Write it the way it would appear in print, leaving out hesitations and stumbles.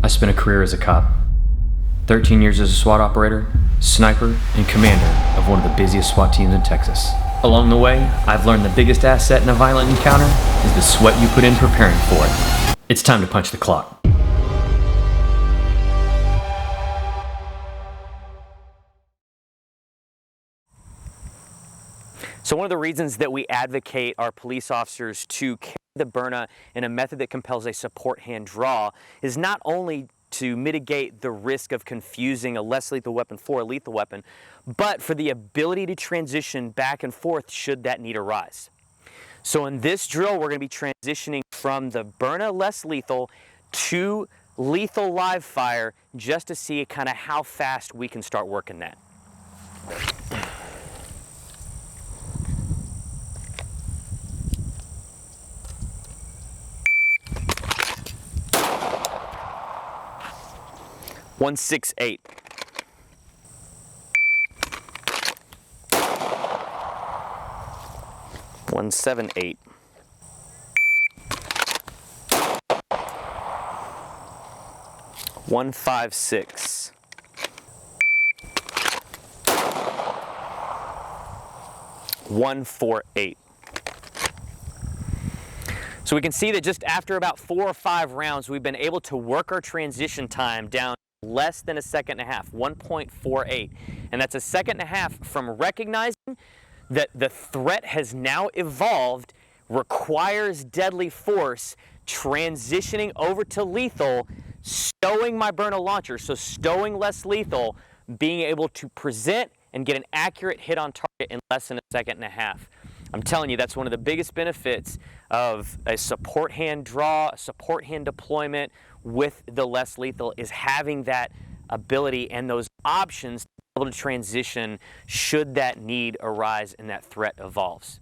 I spent a career as a cop. 13 years as a SWAT operator, sniper, and commander of one of the busiest SWAT teams in Texas. Along the way, I've learned the biggest asset in a violent encounter is the sweat you put in preparing for it. It's time to punch the clock. So one of the reasons that we advocate our police officers to carry the Byrna in a method that compels a support hand draw is not only to mitigate the risk of confusing a less lethal weapon for a lethal weapon, but for the ability to transition back and forth should that need arise. So in this drill, we're going to be transitioning from the Byrna less lethal to lethal live fire just to see kind of how fast we can start working that. One 6-8. One 7-8. One 5-6. One 4-8. So we can see that just after about 4 or 5 rounds, we've been able to work our transition time down less than a second and a half, 1.48. And that's a second and a half from recognizing that the threat has now evolved, requires deadly force, transitioning over to lethal, stowing my Byrna launcher, so stowing less lethal, being able to present and get an accurate hit on target in less than a second and a half. I'm telling you, that's one of the biggest benefits of a support hand draw, a support hand deployment with the less lethal, is having that ability and those options to be able to transition should that need arise and that threat evolves.